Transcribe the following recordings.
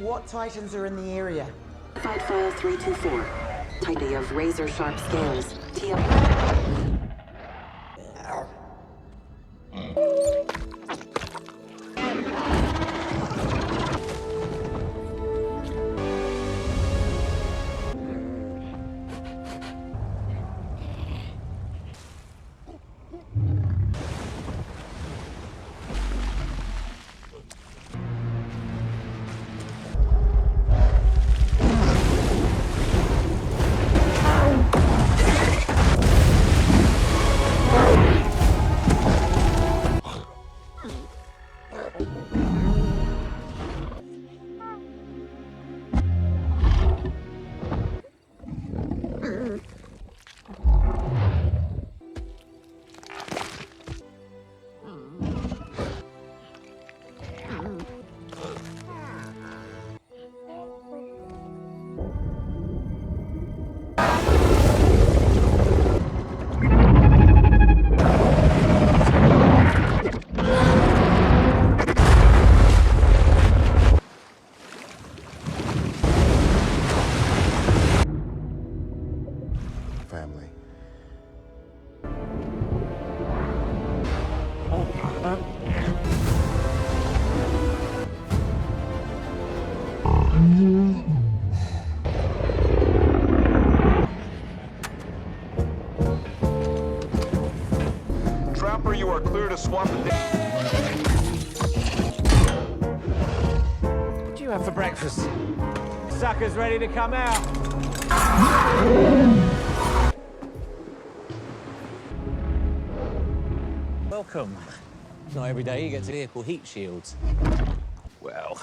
What Titans are in the area? Fight file 324. Tightly of razor-sharp scales. Family. Trapper, you are clear to swap the... What do you have for breakfast? Sucker's ready to come out. Welcome. Not every day you get to vehicle heat shields. Well...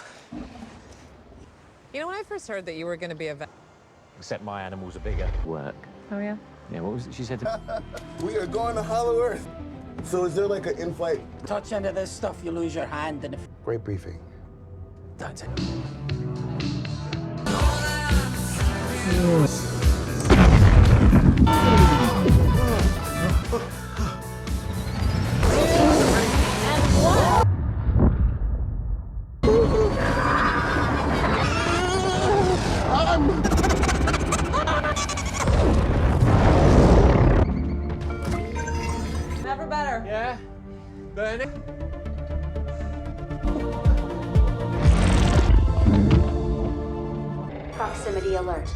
You know, when I first heard that you were going to be a vet... Except my animals are bigger. Work. Oh, yeah? Yeah, what was it she said to me? We are going to Hollow Earth. So is there like an in-flight? Touch into this stuff, you lose your hand and... Great briefing. Don't say... Never better. Yeah? Burn it? Proximity alert.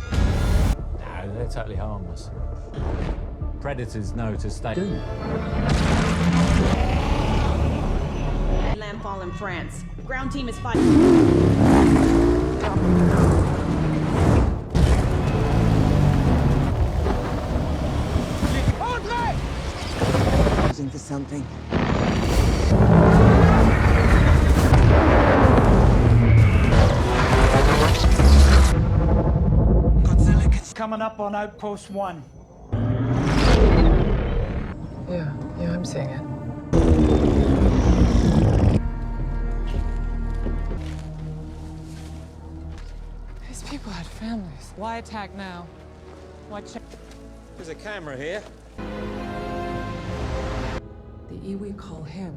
No, they're totally harmless. Predators know to stay. Landfall in France. Ground team is fighting. For something. Godzilla is coming up on Outpost 1. Yeah, I'm seeing it. These people had families. Why attack now? Why check? There's a camera here. The Iwi call him.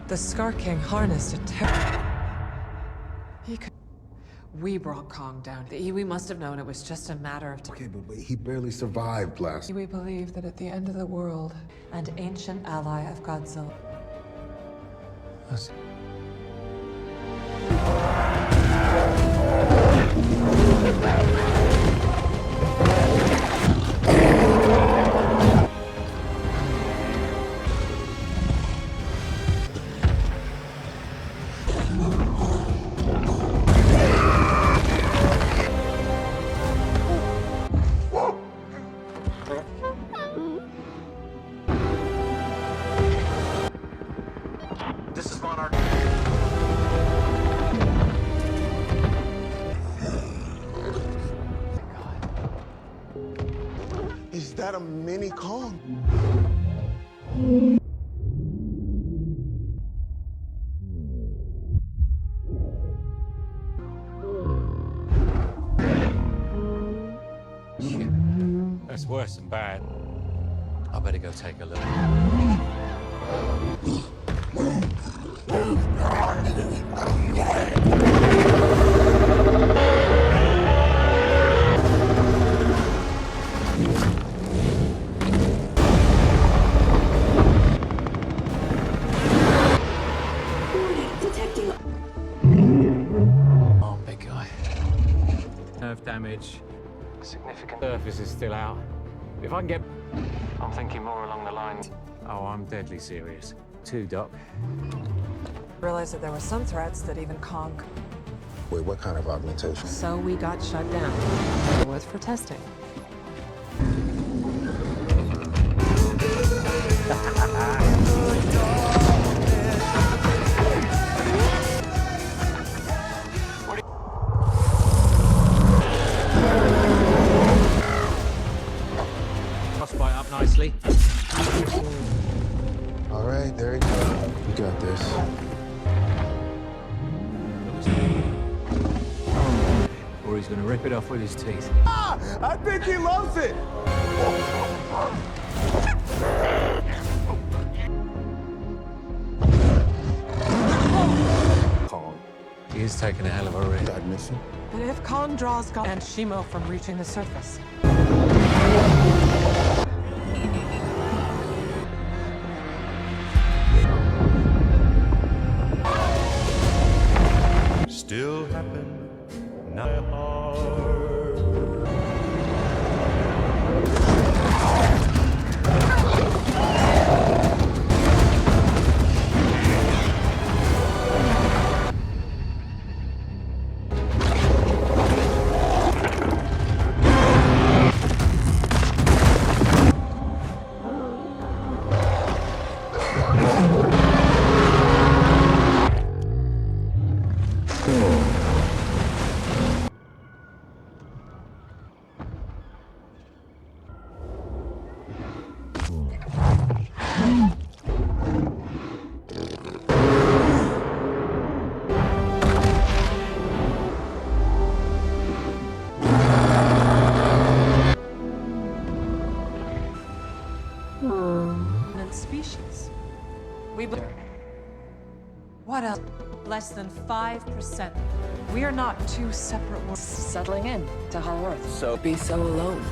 The Skar King harnessed a terror. He could. We brought Kong down. The Iwi must have known it was just a matter of time. Okay, but he barely survived blast. We believe that at the end of the world, an ancient ally of Godzilla. This is Monarch. Is that a mini Kong? That's worse than bad. I better go take a look. Detecting. Oh, big guy. Nerve damage. Significant surface is still out. If I can get... I'm thinking more along the lines... Oh, I'm deadly serious. 2, Doc. Realized that there were some threats that even Kong. Wait, what kind of augmentation? So we got shut down. It was for testing. Frostbite up nicely. All right, there you go. You got this. Or he's gonna rip it off with his teeth. Ah! I think he loves it! Kong. He is taking a hell of a risk. That mission? But if Kong draws God and Shimo from reaching the surface, Still happen now. and species. What else? Less than 5%. We are not two separate worlds settling in to Hollow Earth. So be so alone.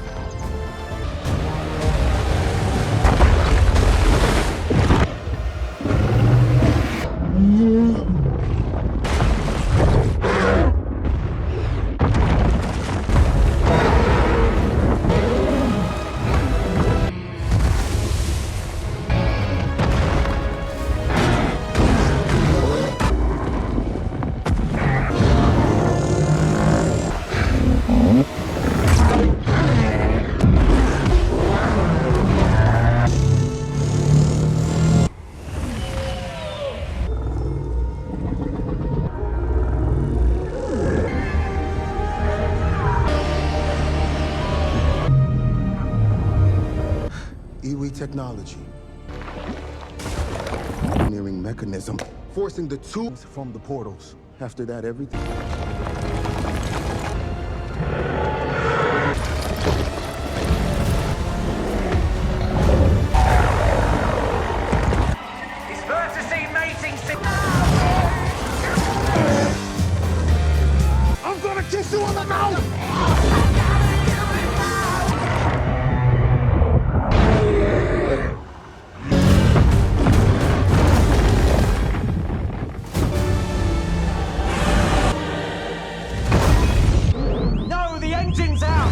Technology. Engineering mechanism, forcing the tubes from the portals. After that, everything... It's first to see mating I'm gonna kiss you on the mouth! No, the engine's out!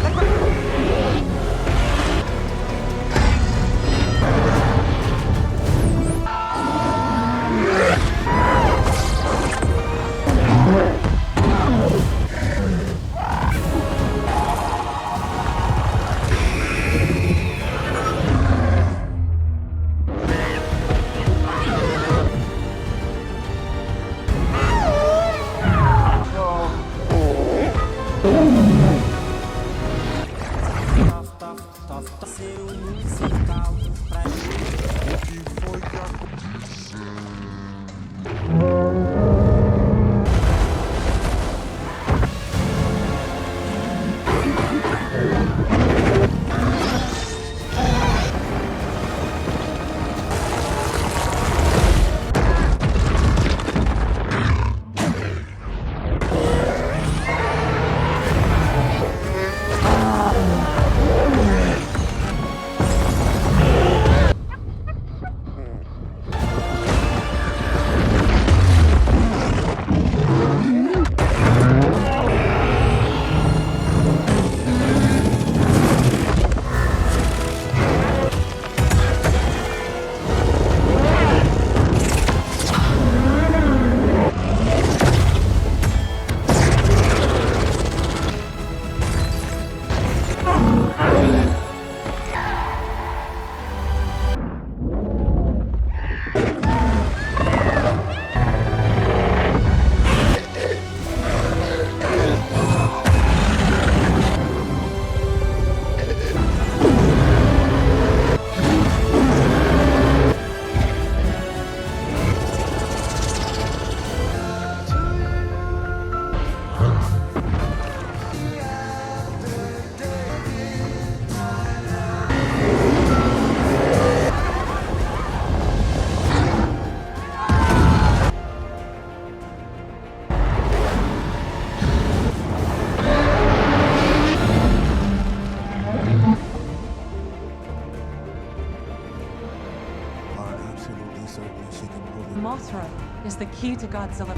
Mothra is the key to Godzilla.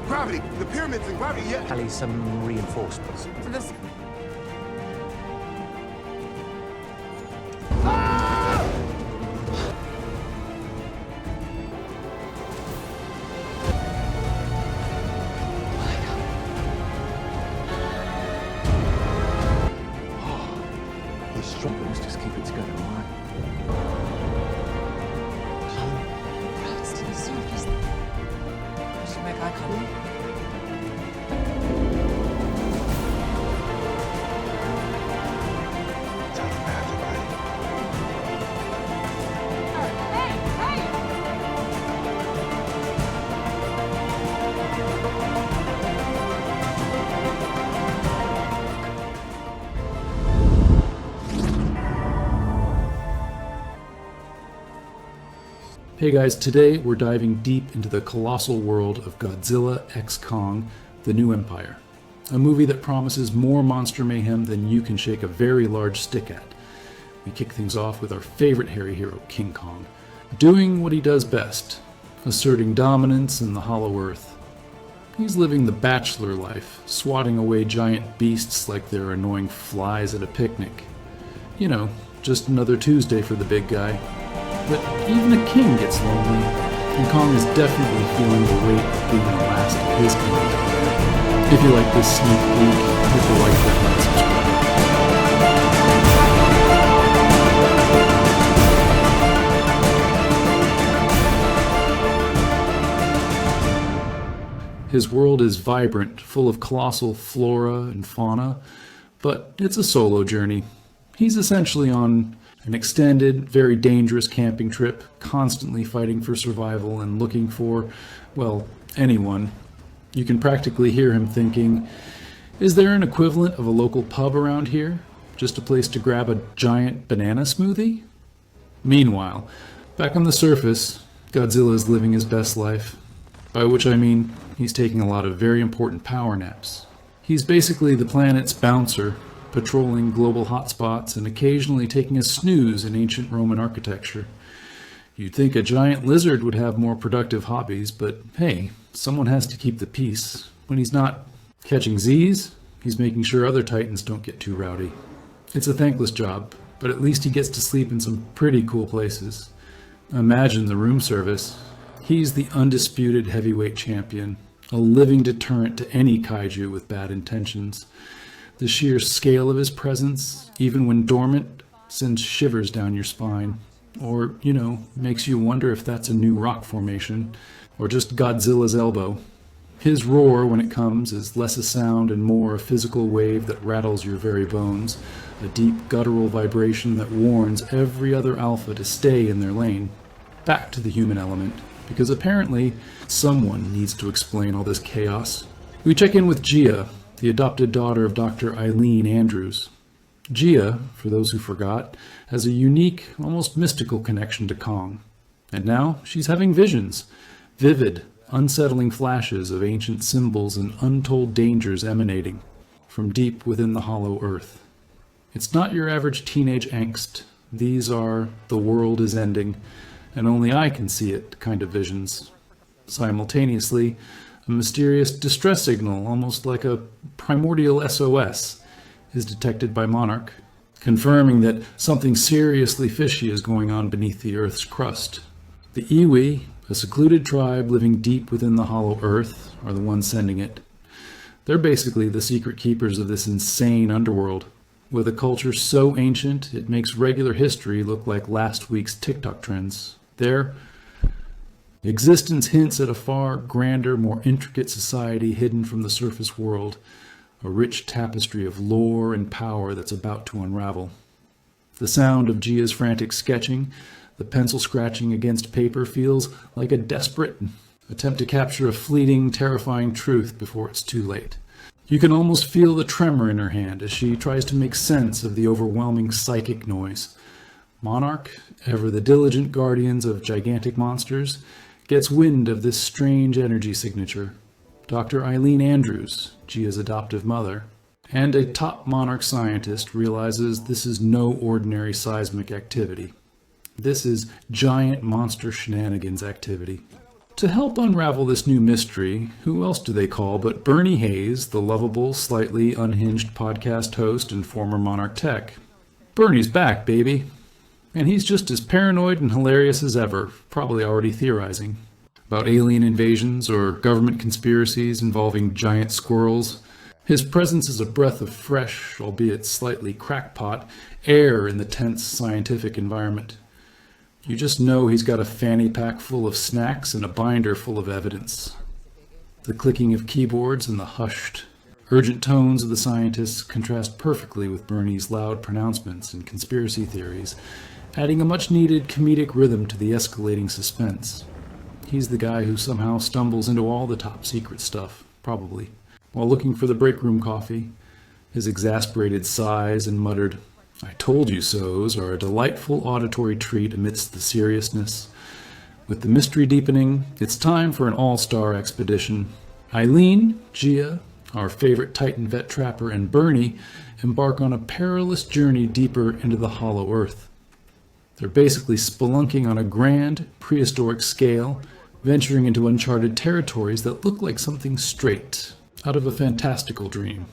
Gravity! The pyramids and gravity, yeah! At least some reinforcements. For this. These struggles just keep it together, alright? Routes to the surface. We should make eye contact. Hey guys, today we're diving deep into the colossal world of Godzilla x Kong, The New Empire. A movie that promises more monster mayhem than you can shake a very large stick at. We kick things off with our favorite hairy hero, King Kong, doing what he does best, asserting dominance in the hollow earth. He's living the bachelor life, swatting away giant beasts like they're annoying flies at a picnic. You know, just another Tuesday for the big guy. But even a king gets lonely, and Kong is definitely feeling the weight of being the last of his kind. If you like this sneak peek, hit the like button and subscribe. His world is vibrant, full of colossal flora and fauna, but it's a solo journey. He's essentially on an extended, very dangerous camping trip, constantly fighting for survival and looking for, well, anyone. You can practically hear him thinking, is there an equivalent of a local pub around here? Just a place to grab a giant banana smoothie? Meanwhile, back on the surface, Godzilla is living his best life. By which I mean, he's taking a lot of very important power naps. He's basically the planet's bouncer, patrolling global hotspots and occasionally taking a snooze in ancient Roman architecture. You'd think a giant lizard would have more productive hobbies, but hey, someone has to keep the peace. When he's not catching Z's, he's making sure other Titans don't get too rowdy. It's a thankless job, but at least he gets to sleep in some pretty cool places. Imagine the room service. He's the undisputed heavyweight champion, a living deterrent to any kaiju with bad intentions. The sheer scale of his presence, even when dormant, sends shivers down your spine. Or, makes you wonder if that's a new rock formation, or just Godzilla's elbow. His roar, when it comes, is less a sound and more a physical wave that rattles your very bones, a deep guttural vibration that warns every other alpha to stay in their lane. Back to the human element, because apparently someone needs to explain all this chaos. We check in with Gia, the adopted daughter of Dr. Eileen Andrews. Gia, for those who forgot, has a unique, almost mystical connection to Kong. And now she's having visions, vivid, unsettling flashes of ancient symbols and untold dangers emanating from deep within the hollow earth. It's not your average teenage angst. These are the world is ending, and only I can see it kind of visions. Simultaneously, a mysterious distress signal, almost like a primordial SOS, is detected by Monarch, confirming that something seriously fishy is going on beneath the Earth's crust. The Iwi, a secluded tribe living deep within the hollow Earth, are the ones sending it. They're basically the secret keepers of this insane underworld, with a culture so ancient it makes regular history look like last week's TikTok trends. Their existence hints at a far grander, more intricate society hidden from the surface world, a rich tapestry of lore and power that's about to unravel. The sound of Gia's frantic sketching, the pencil scratching against paper, feels like a desperate attempt to capture a fleeting, terrifying truth before it's too late. You can almost feel the tremor in her hand as she tries to make sense of the overwhelming psychic noise. Monarch, ever the diligent guardians of gigantic monsters, gets wind of this strange energy signature. Dr. Eileen Andrews, Gia's adoptive mother, and a top Monarch scientist realizes this is no ordinary seismic activity. This is giant monster shenanigans activity. To help unravel this new mystery, who else do they call but Bernie Hayes, the lovable, slightly unhinged podcast host and former Monarch tech. Bernie's back, baby. And he's just as paranoid and hilarious as ever, probably already theorizing about alien invasions or government conspiracies involving giant squirrels. His presence is a breath of fresh, albeit slightly crackpot, air in the tense scientific environment. You just know he's got a fanny pack full of snacks and a binder full of evidence. The clicking of keyboards and the hushed, urgent tones of the scientists contrast perfectly with Bernie's loud pronouncements and conspiracy theories, adding a much-needed comedic rhythm to the escalating suspense. He's the guy who somehow stumbles into all the top-secret stuff, probably, while looking for the break room coffee. His exasperated sighs and muttered, "I told you so's," are a delightful auditory treat amidst the seriousness. With the mystery deepening, it's time for an all-star expedition. Eileen, Gia, our favorite Titan vet trapper, and Bernie embark on a perilous journey deeper into the hollow earth. They're basically spelunking on a grand, prehistoric scale, venturing into uncharted territories that look like something straight out of a fantastical dream,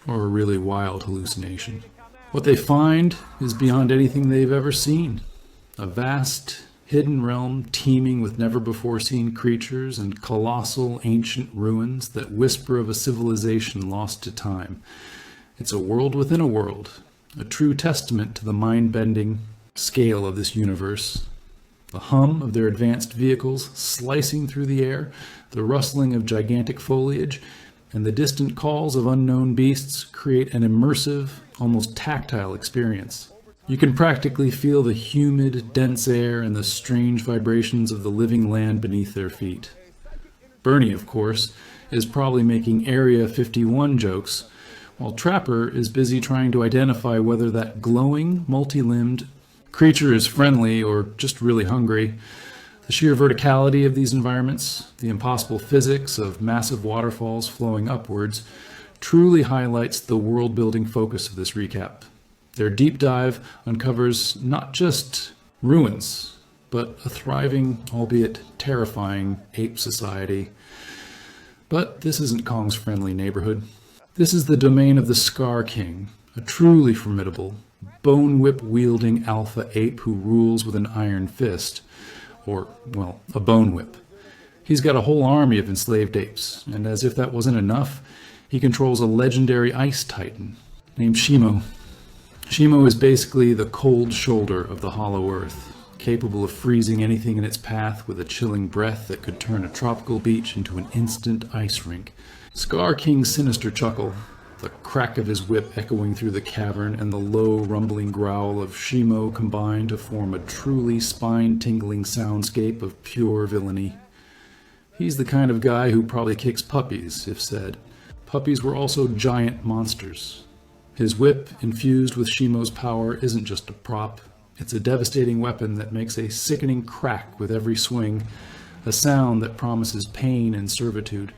or a really wild hallucination. What they find is beyond anything they've ever seen. A vast, hidden realm teeming with never-before-seen creatures and colossal, ancient ruins that whisper of a civilization lost to time. It's a world within a world, a true testament to the mind-bending scale of this universe. The hum of their advanced vehicles slicing through the air, the rustling of gigantic foliage, and the distant calls of unknown beasts create an immersive, almost tactile experience. You can practically feel the humid, dense air and the strange vibrations of the living land beneath their feet. Bernie, of course, is probably making Area 51 jokes, while Trapper is busy trying to identify whether that glowing, multi-limbed creature is friendly or just really hungry. The sheer verticality of these environments, the impossible physics of massive waterfalls flowing upwards, truly highlights the world-building focus of this recap. Their deep dive uncovers not just ruins, but a thriving, albeit terrifying, ape society. But this isn't Kong's friendly neighborhood. This is the domain of the Skar King, a truly formidable, bone-whip-wielding alpha ape who rules with an iron fist. Or, well, a bone whip. He's got a whole army of enslaved apes, and as if that wasn't enough, he controls a legendary ice titan named Shimo. Shimo is basically the cold shoulder of the hollow earth, capable of freezing anything in its path with a chilling breath that could turn a tropical beach into an instant ice rink. Skar King's sinister chuckle, the crack of his whip echoing through the cavern, and the low, rumbling growl of Shimo combine to form a truly spine-tingling soundscape of pure villainy. He's the kind of guy who probably kicks puppies, if said. Puppies were also giant monsters. His whip, infused with Shimo's power, isn't just a prop. It's a devastating weapon that makes a sickening crack with every swing, a sound that promises pain and servitude.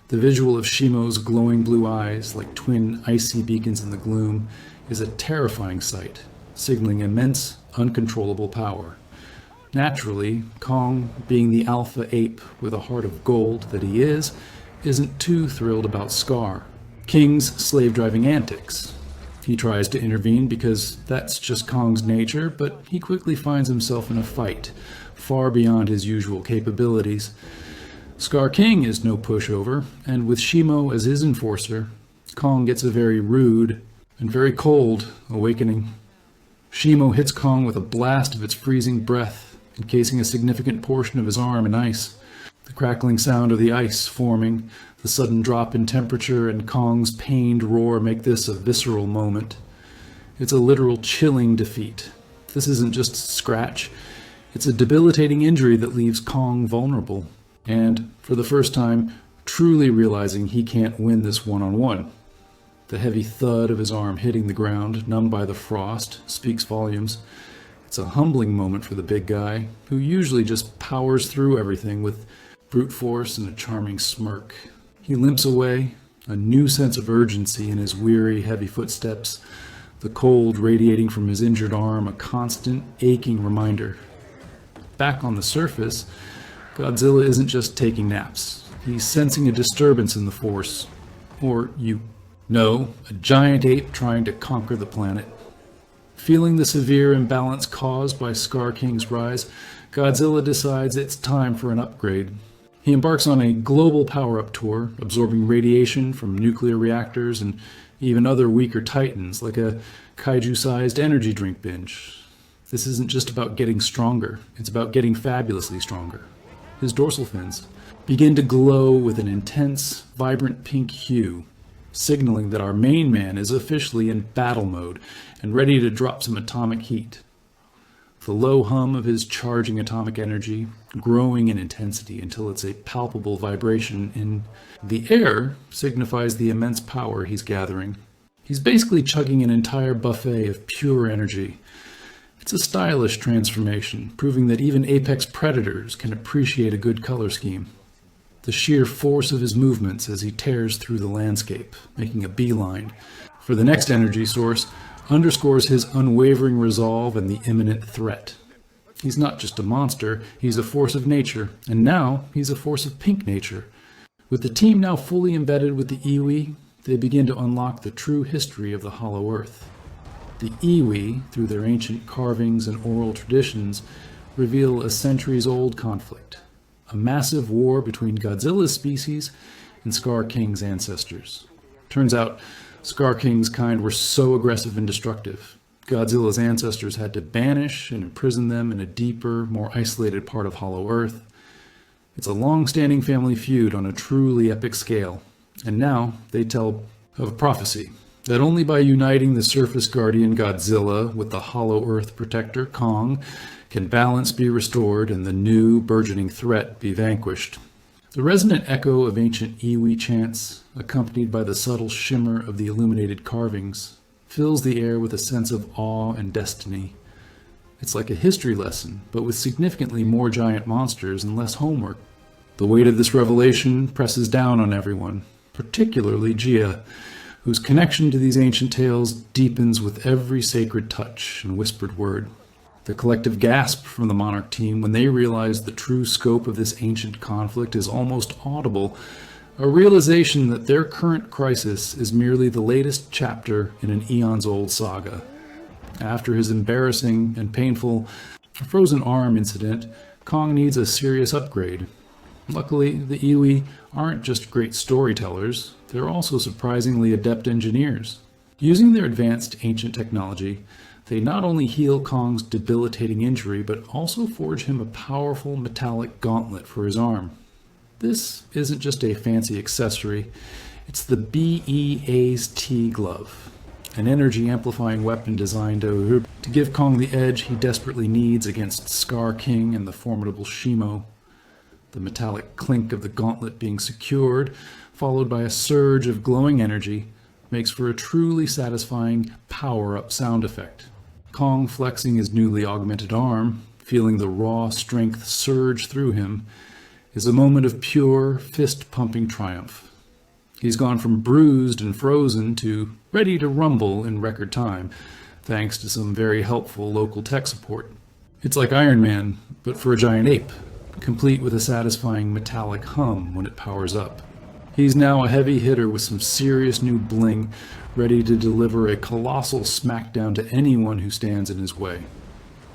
The visual of Shimo's glowing blue eyes, like twin icy beacons in the gloom, is a terrifying sight, signaling immense, uncontrollable power. Naturally, Kong, being the alpha ape with a heart of gold that he is, isn't too thrilled about Skar, King's slave-driving antics. He tries to intervene because that's just Kong's nature, but he quickly finds himself in a fight, far beyond his usual capabilities. Skar King is no pushover, and with Shimo as his enforcer, Kong gets a very rude and very cold awakening. Shimo hits Kong with a blast of its freezing breath, encasing a significant portion of his arm in ice. The crackling sound of the ice forming, the sudden drop in temperature, and Kong's pained roar make this a visceral moment. It's a literal chilling defeat. This isn't just a scratch. It's a debilitating injury that leaves Kong vulnerable. And, for the first time, truly realizing he can't win this one-on-one. The heavy thud of his arm hitting the ground, numbed by the frost, speaks volumes. It's a humbling moment for the big guy, who usually just powers through everything with brute force and a charming smirk. He limps away, a new sense of urgency in his weary, heavy footsteps, the cold radiating from his injured arm, a constant, aching reminder. Back on the surface, Godzilla isn't just taking naps. He's sensing a disturbance in the force. Or, a giant ape trying to conquer the planet. Feeling the severe imbalance caused by Skar King's rise, Godzilla decides it's time for an upgrade. He embarks on a global power-up tour, absorbing radiation from nuclear reactors and even other weaker titans, like a kaiju-sized energy drink binge. This isn't just about getting stronger, it's about getting fabulously stronger. His dorsal fins begin to glow with an intense, vibrant pink hue, signaling that our main man is officially in battle mode and ready to drop some atomic heat. The low hum of his charging atomic energy, growing in intensity until it's a palpable vibration in the air, signifies the immense power he's gathering. He's basically chugging an entire buffet of pure energy. It's a stylish transformation, proving that even apex predators can appreciate a good color scheme. The sheer force of his movements as he tears through the landscape, making a beeline for the next energy source, underscores his unwavering resolve and the imminent threat. He's not just a monster, he's a force of nature, and now he's a force of pink nature. With the team now fully embedded with the Iwi, they begin to unlock the true history of the Hollow Earth. The Iwi, through their ancient carvings and oral traditions, reveal a centuries-old conflict, a massive war between Godzilla's species and Skar King's ancestors. Turns out, Skar King's kind were so aggressive and destructive, Godzilla's ancestors had to banish and imprison them in a deeper, more isolated part of Hollow Earth. It's a long-standing family feud on a truly epic scale, and now they tell of a prophecy that only by uniting the surface guardian Godzilla with the Hollow Earth protector Kong can balance be restored and the new burgeoning threat be vanquished. The resonant echo of ancient iwi chants, accompanied by the subtle shimmer of the illuminated carvings, fills the air with a sense of awe and destiny. It's like a history lesson, but with significantly more giant monsters and less homework. The weight of this revelation presses down on everyone, particularly Gia, whose connection to these ancient tales deepens with every sacred touch and whispered word. The collective gasp from the Monarch team when they realize the true scope of this ancient conflict is almost audible, a realization that their current crisis is merely the latest chapter in an eons-old saga. After his embarrassing and painful frozen arm incident, Kong needs a serious upgrade. Luckily, the Iwi aren't just great storytellers, they're also surprisingly adept engineers. Using their advanced ancient technology, they not only heal Kong's debilitating injury, but also forge him a powerful metallic gauntlet for his arm. This isn't just a fancy accessory, it's the BEA's T-Glove, an energy-amplifying weapon designed to give Kong the edge he desperately needs against Skar King and the formidable Shimo. The metallic clink of the gauntlet being secured, followed by a surge of glowing energy, makes for a truly satisfying power-up sound effect. Kong flexing his newly augmented arm, feeling the raw strength surge through him, is a moment of pure, fist-pumping triumph. He's gone from bruised and frozen to ready to rumble in record time, thanks to some very helpful local tech support. It's like Iron Man, but for a giant ape, complete with a satisfying metallic hum when it powers up. He's now a heavy hitter with some serious new bling, ready to deliver a colossal smackdown to anyone who stands in his way.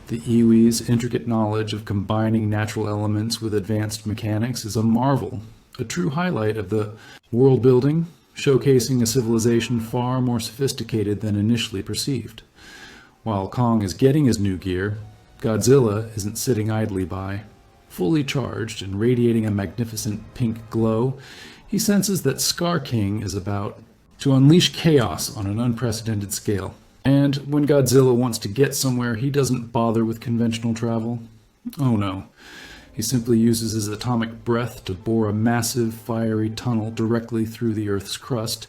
The Iwi's intricate knowledge of combining natural elements with advanced mechanics is a marvel, a true highlight of the world building, showcasing a civilization far more sophisticated than initially perceived. While Kong is getting his new gear, Godzilla isn't sitting idly by. Fully charged and radiating a magnificent pink glow, he senses that Skar King is about to unleash chaos on an unprecedented scale. And when Godzilla wants to get somewhere, he doesn't bother with conventional travel. Oh no. He simply uses his atomic breath to bore a massive, fiery tunnel directly through the Earth's crust,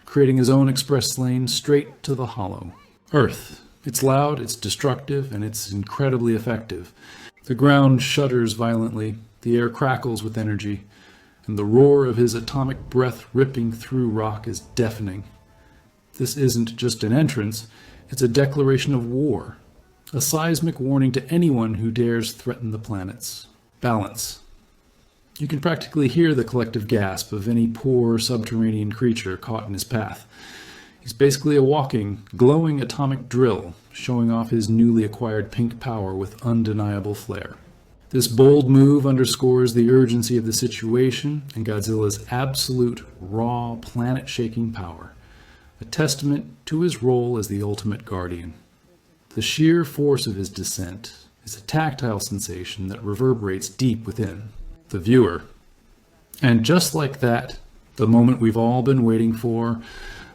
creating his own express lane straight to the hollow. Earth. It's loud, it's destructive, and it's incredibly effective. The ground shudders violently, the air crackles with energy, and the roar of his atomic breath ripping through rock is deafening. This isn't just an entrance, it's a declaration of war, a seismic warning to anyone who dares threaten the planets. Balance. You can practically hear the collective gasp of any poor subterranean creature caught in his path. He's basically a walking, glowing atomic drill, showing off his newly acquired pink power with undeniable flair. This bold move underscores the urgency of the situation and Godzilla's absolute, raw, planet-shaking power, a testament to his role as the ultimate guardian. The sheer force of his descent is a tactile sensation that reverberates deep within the viewer. And just like that, the moment we've all been waiting for,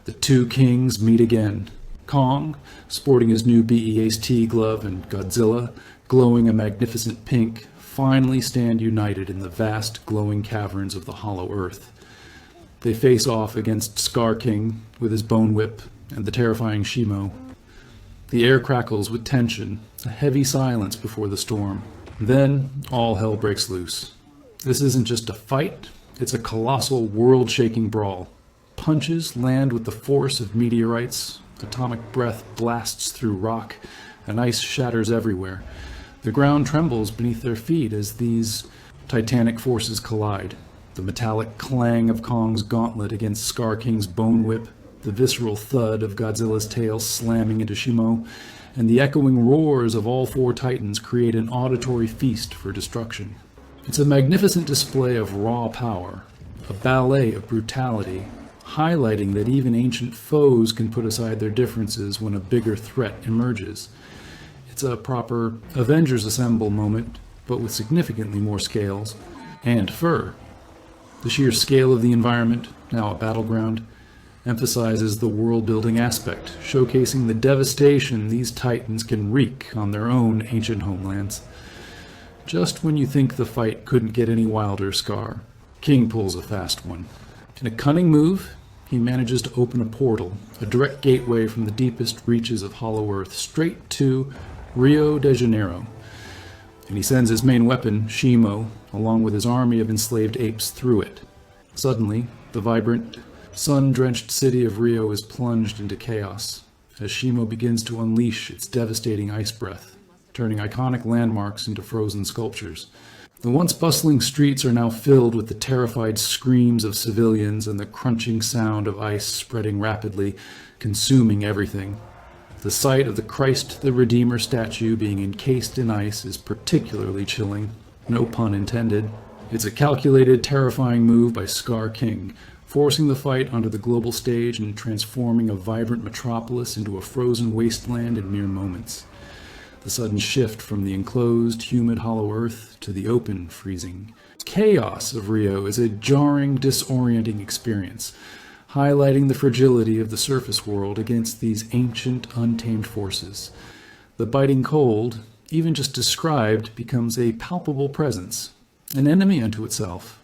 the two kings meet again. Kong, sporting his new BEA's T-Glove, and Godzilla, glowing a magnificent pink, finally stand united in the vast, glowing caverns of the Hollow Earth. They face off against Skar King with his bone whip and the terrifying Shimo. The air crackles with tension, a heavy silence before the storm. Then, all hell breaks loose. This isn't just a fight, it's a colossal, world-shaking brawl. Punches land with the force of meteorites, atomic breath blasts through rock, and ice shatters everywhere. The ground trembles beneath their feet as these titanic forces collide. The metallic clang of Kong's gauntlet against Skar King's bone whip, the visceral thud of Godzilla's tail slamming into Shimo, and the echoing roars of all four titans create an auditory feast for destruction. It's a magnificent display of raw power, a ballet of brutality, highlighting that even ancient foes can put aside their differences when a bigger threat emerges. It's a proper Avengers Assemble moment, but with significantly more scales and fur. The sheer scale of the environment, now a battleground, emphasizes the world-building aspect, showcasing the devastation these titans can wreak on their own ancient homelands. Just when you think the fight couldn't get any wilder, Skar King pulls a fast one. In a cunning move, he manages to open a portal, a direct gateway from the deepest reaches of Hollow Earth, straight to Rio de Janeiro. And he sends his main weapon, Shimo, along with his army of enslaved apes through it. Suddenly, the vibrant, sun-drenched city of Rio is plunged into chaos, as Shimo begins to unleash its devastating ice breath, turning iconic landmarks into frozen sculptures. The once bustling streets are now filled with the terrified screams of civilians and the crunching sound of ice spreading rapidly, consuming everything. The sight of the Christ the Redeemer statue being encased in ice is particularly chilling, no pun intended. It's a calculated, terrifying move by Skar King, forcing the fight onto the global stage and transforming a vibrant metropolis into a frozen wasteland in mere moments. The sudden shift from the enclosed, humid Hollow Earth to the open, freezing chaos of Rio is a jarring, disorienting experience, highlighting the fragility of the surface world against these ancient, untamed forces. The biting cold, even just described, becomes a palpable presence, an enemy unto itself.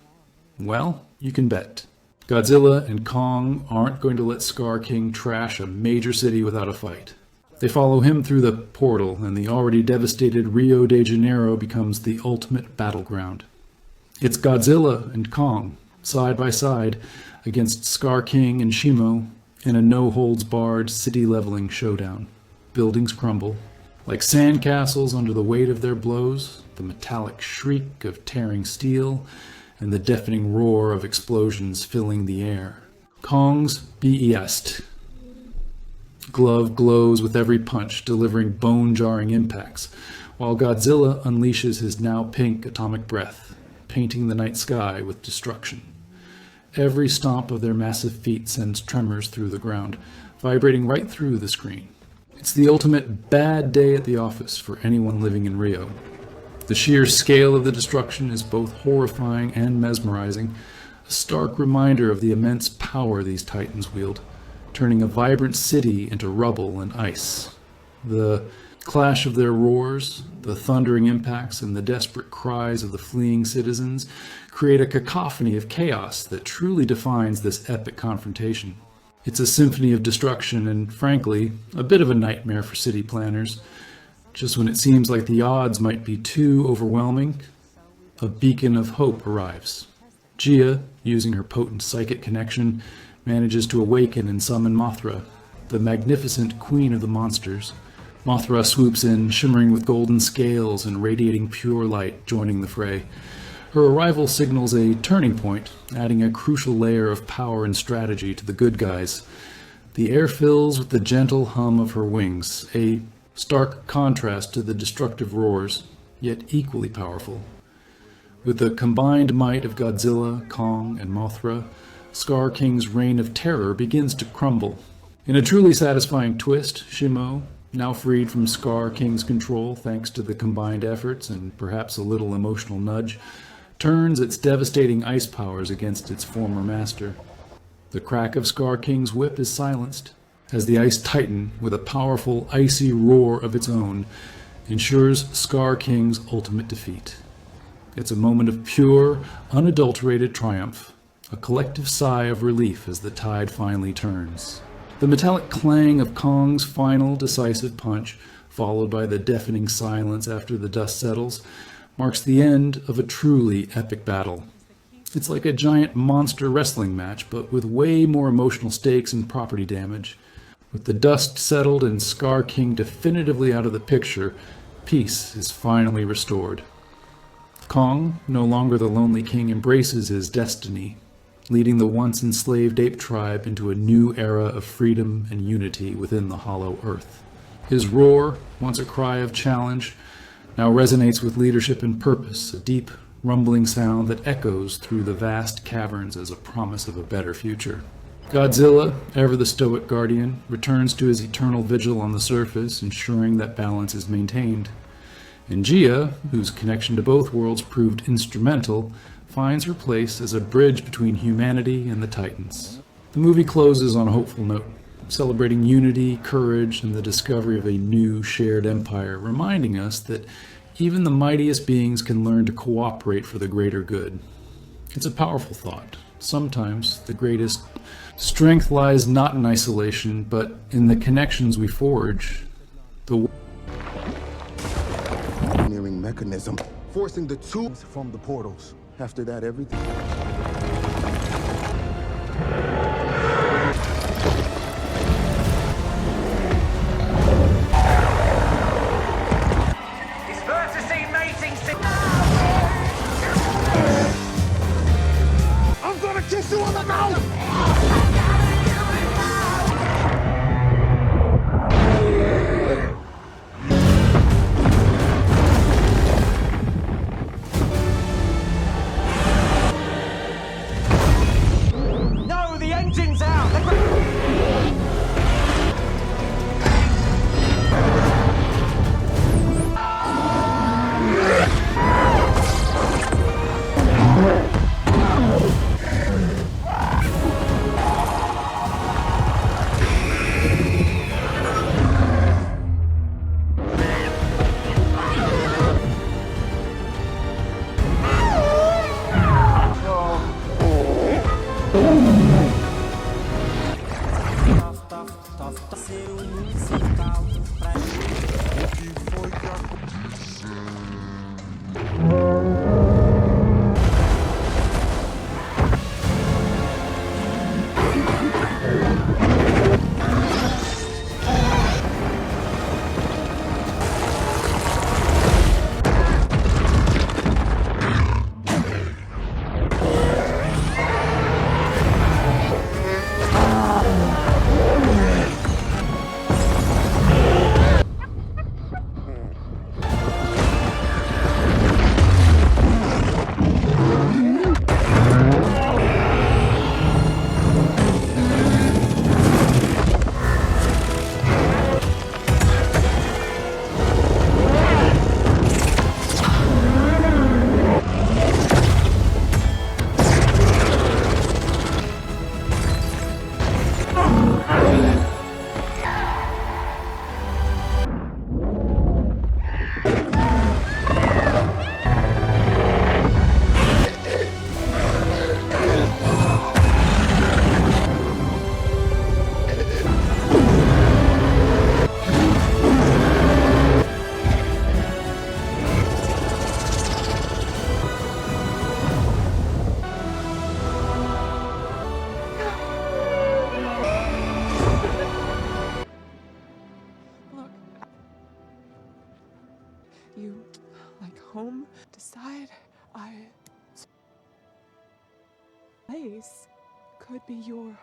Well, you can bet. Godzilla and Kong aren't going to let Skar King trash a major city without a fight. They follow him through the portal, and the already devastated Rio de Janeiro becomes the ultimate battleground. It's Godzilla and Kong, side by side, against Skar King and Shimo, in a no-holds-barred, city-leveling showdown. Buildings crumble. Like sandcastles under the weight of their blows, the metallic shriek of tearing steel, and the deafening roar of explosions filling the air. Kong's BEST. Glove glows with every punch, delivering bone-jarring impacts, while Godzilla unleashes his now pink atomic breath, painting the night sky with destruction. Every stomp of their massive feet sends tremors through the ground, vibrating right through the screen. It's the ultimate bad day at the office for anyone living in Rio. The sheer scale of the destruction is both horrifying and mesmerizing, a stark reminder of the immense power these titans wield, turning a vibrant city into rubble and ice. The clash of their roars, the thundering impacts, and the desperate cries of the fleeing citizens create a cacophony of chaos that truly defines this epic confrontation. It's a symphony of destruction and, frankly, a bit of a nightmare for city planners. Just when it seems like the odds might be too overwhelming, a beacon of hope arrives. Gia, using her potent psychic connection, manages to awaken and summon Mothra, the magnificent queen of the monsters. Mothra swoops in, shimmering with golden scales and radiating pure light, joining the fray. Her arrival signals a turning point, adding a crucial layer of power and strategy to the good guys. The air fills with the gentle hum of her wings, a stark contrast to the destructive roars, yet equally powerful. With the combined might of Godzilla, Kong, and Mothra, Skar King's reign of terror begins to crumble. In a truly satisfying twist, Shimo, now freed from Skar King's control thanks to the combined efforts and perhaps a little emotional nudge, turns its devastating ice powers against its former master. The crack of Skar King's whip is silenced, as the Ice Titan, with a powerful, icy roar of its own, ensures Skar King's ultimate defeat. It's a moment of pure, unadulterated triumph, a collective sigh of relief as the tide finally turns. The metallic clang of Kong's final, decisive punch, followed by the deafening silence after the dust settles, marks the end of a truly epic battle. It's like a giant monster wrestling match, but with way more emotional stakes and property damage. With the dust settled and Skar King definitively out of the picture, peace is finally restored. Kong, no longer the lonely king, embraces his destiny, leading the once enslaved ape tribe into a new era of freedom and unity within the Hollow Earth. His roar, once a cry of challenge, now resonates with leadership and purpose, a deep, rumbling sound that echoes through the vast caverns as a promise of a better future. Godzilla, ever the stoic guardian, returns to his eternal vigil on the surface, ensuring that balance is maintained. And Gia, whose connection to both worlds proved instrumental, finds her place as a bridge between humanity and the Titans. The movie closes on a hopeful note, celebrating unity, courage, and the discovery of a new shared empire, reminding us that even the mightiest beings can learn to cooperate for the greater good. It's a powerful thought. Sometimes the greatest strength lies not in isolation, but in the connections we forge. The Nearing mechanism, forcing the tubes from the portals. After that, everything. Dispersing mating I'm gonna kiss you on the mouth! No, the engine's out! You like home? Decide place could be your.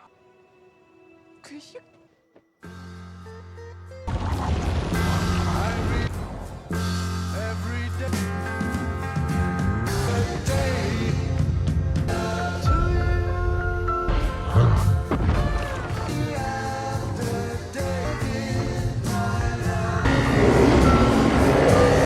Could you?